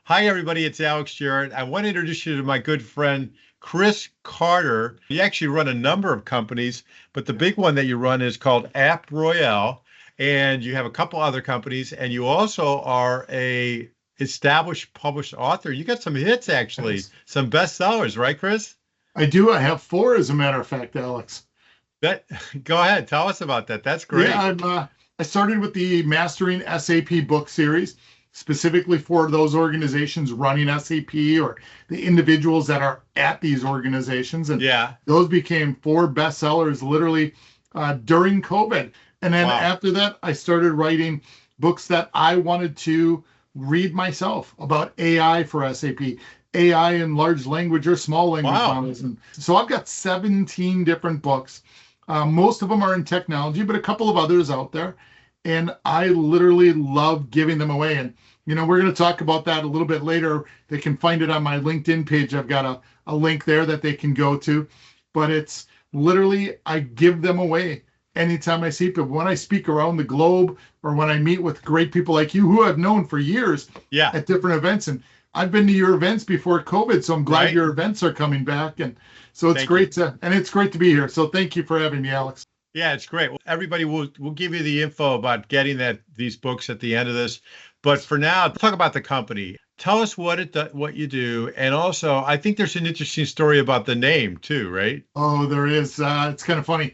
Hi, everybody. It's Alex Jarett. I want to introduce you to my good friend, Chris Carter. You actually run a number of companies, but the big one that you run is called Approyo, and you have a couple other companies, and you also are a established published author. You got some hits, actually, Yes. some bestsellers, right, Chris? I do. I have four, as a matter of fact, Alex. That Go ahead, tell us about that. That's Yeah, great. I started with the Mastering SAP book series, specifically for those organizations running SAP or the individuals that are at these organizations. And Yeah. those became four bestsellers literally during COVID. And then Wow. after that, I started writing books that I wanted to read myself about AI for SAP. AI and large language or small language Wow. models. And so I've got 17 different books. Most of them are in technology, but a couple of others out there. And I literally love giving them away. And, we're going to talk about that a little bit later. They can find it on my LinkedIn page. I've got a link there that they can go to. But it's literally, I give them away anytime I see people. When I speak around the globe or when I meet with great people like you who I've known for years Yeah. at different events. And I've been to your events before COVID, so I'm glad Right. your events are coming back. And so it's Thank you. it's great to be here. So thank you for having me, Alex. Yeah, it's great. Well, everybody will give you the info about getting these books at the end of this. But for now, talk about the company. Tell us what you do, and also I think there's an interesting story about the name too, right? Oh, there is. It's kind of funny.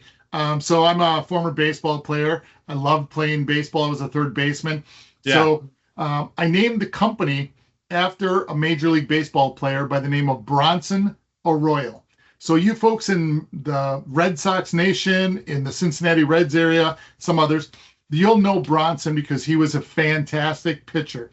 So I'm a former baseball player. I loved playing baseball. I was a third baseman. Yeah. So I named the company after a Major League Baseball player by the name of Bronson Arroyo. So you folks in the Red Sox Nation, in the Cincinnati Reds area, some others, you'll know Bronson because he was a fantastic pitcher.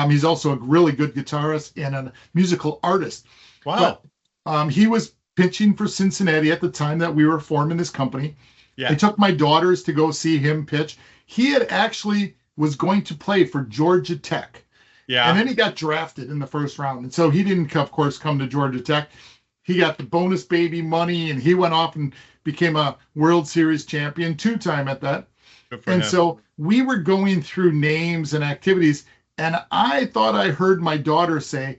He's also a really good guitarist and a musical artist. Wow. But he was pitching for Cincinnati at the time that we were forming this company. I Yeah. took my daughters to go see him pitch. He had actually was going to play for Georgia Tech. And Yeah. then he got drafted in the first round. And so he didn't, of course, come to Georgia Tech. He got the bonus baby money and he went off and became a World Series champion, two-time at that. Good for And him. so we were going through names and activities. And I thought I heard my daughter say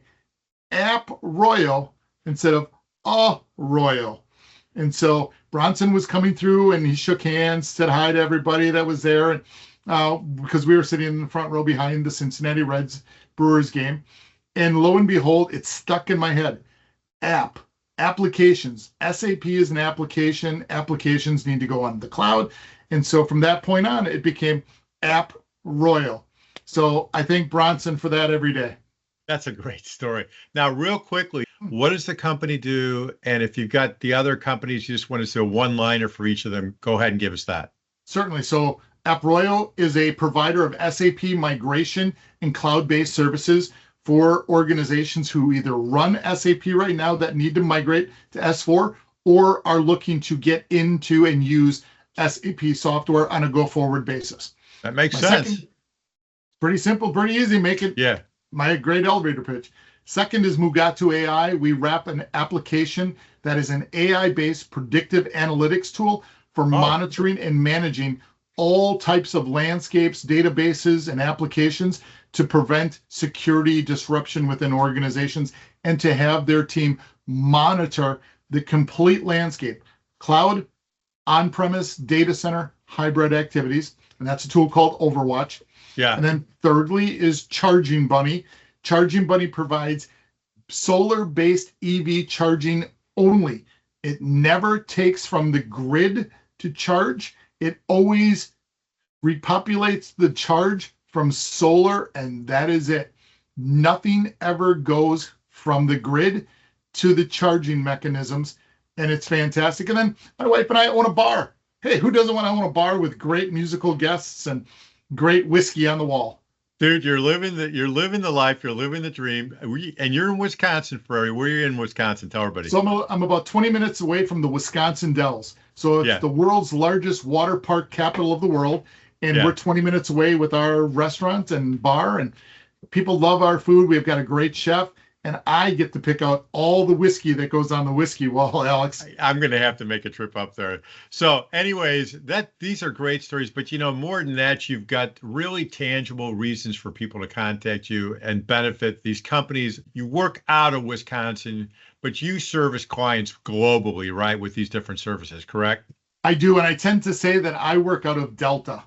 App Royal instead of Royal. And so Bronson was coming through and he shook hands, said hi to everybody that was there. And because we were sitting in the front row behind the Cincinnati Reds Brewers game. And lo and behold, it stuck in my head. Applications. SAP is an application. Applications need to go on the cloud. And so from that point on, it became App Royal. So I thank Bronson for that every day. That's a great story. Now, real quickly, what does the company do? And if you've got the other companies, you just want to say a one-liner for each of them, go ahead and give us that. Certainly. So Approyo is a provider of SAP migration and cloud-based services for organizations who either run SAP right now that need to migrate to S/4 or are looking to get into and use SAP software on a go-forward basis. That makes My sense. second, pretty simple, pretty easy. Make it Yeah. my great elevator pitch. Second is Mugatu AI. We wrap an application that is an AI-based predictive analytics tool for Oh, monitoring and managing all types of landscapes, databases, and applications to prevent security disruption within organizations and to have their team monitor the complete landscape, cloud, on-premise, data center, hybrid activities. And that's a tool called Overwatch. yeah. And then thirdly is Charging Bunny. Charging Bunny provides solar-based EV charging only. It never takes from the grid to charge. It always repopulates the charge from solar, and that is it. Nothing ever goes from the grid to the charging mechanisms, and it's fantastic. And then my wife and I own a bar. Hey, who doesn't want to own a bar with great musical guests and great whiskey on the wall? Dude, you're living the life, you're living the dream. And you're in Wisconsin, Ferrari. Where are you in Wisconsin? Tell everybody. So I'm about 20 minutes away from the Wisconsin Dells. So it's Yeah. the world's largest water park capital of the world. And Yeah. we're 20 minutes away with our restaurant and bar. And people love our food. We've got a great chef. and I get to pick out all the whiskey that goes on the whiskey wall, Alex. I'm going to have to make a trip up there. So anyways, these are great stories, but more than that, you've got really tangible reasons for people to contact you and benefit these companies. You work out of Wisconsin, but you service clients globally, right, with these different services, correct? I do, and I tend to say that I work out of Delta.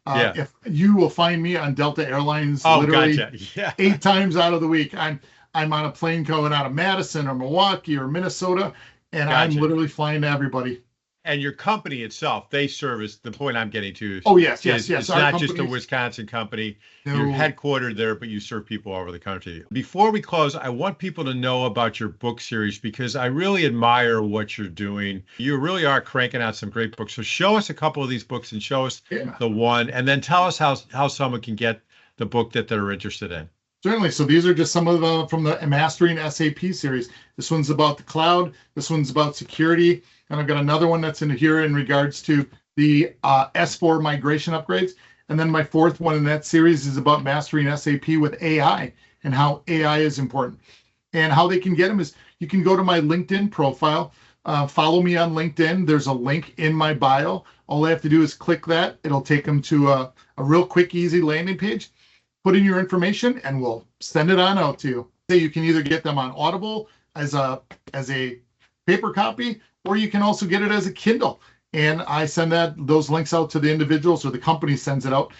Yeah. If you will find me on Delta Airlines, Oh, literally gotcha. Yeah. 8 times out of the week, I'm on a plane going out of Madison or Milwaukee or Minnesota, and I'm Gotcha. literally flying to everybody. And your company itself, they service, the point I'm getting to Oh, yes. it's Our not just a companies- Wisconsin company. No. You're headquartered there, but you serve people all over the country. Before we close, I want people to know about your book series because I really admire what you're doing. You really are cranking out some great books. So show us a couple of these books and show us the one, and then tell us how someone can get the book that they're interested in. Certainly. So these are just some of the from the Mastering SAP series. This one's about the cloud. This one's about security. And I've got another one that's in here in regards to the S4 migration upgrades. And then my fourth one in that series is about mastering SAP with AI and how AI is important. And how they can get them is you can go to my LinkedIn profile, follow me on LinkedIn. There's a link in my bio. All they have to do is click that. It'll take them to a real quick, easy landing page. Put in your information and we'll send it on out to you. So you can either get them on Audible as a paper copy, or you can also get it as a Kindle. And I send those links out to the individuals, or the company sends it out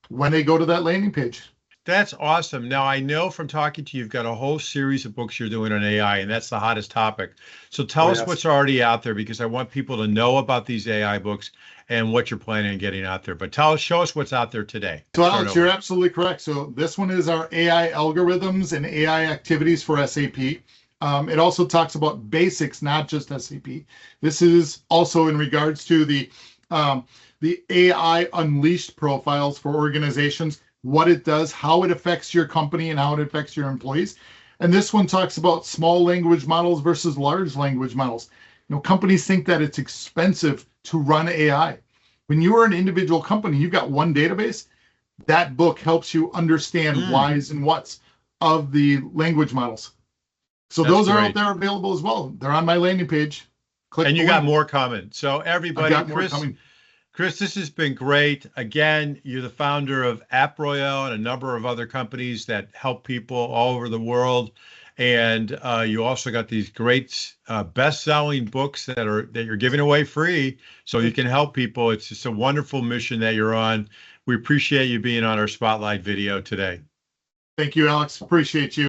when they go to that landing page. That's awesome. Now, I know from talking to you, you've got a whole series of books you're doing on AI, and that's the hottest topic. So tell us what's already out there, because I want people to know about these AI books and what you're planning on getting out there. But show us what's out there today. So Alex, you're absolutely correct. So this one is our AI algorithms and AI activities for SAP. It also talks about basics, not just SAP. This is also in regards to the AI unleashed profiles for organizations, what it does, how it affects your company, and how it affects your employees. And this one talks about small language models versus large language models. Companies think that it's expensive to run AI. When you are an individual company, you've got one database. That book helps you understand whys and whats of the language models. So those are out there available as well. They're on my landing page. Click and you got more coming. So everybody, Chris, this has been great. Again, you're the founder of Approyo and a number of other companies that help people all over the world. And you also got these great best-selling books that you're giving away free, so you can help people. It's just a wonderful mission that you're on. We appreciate you being on our Spotlight video today. Thank you, Alex. Appreciate you.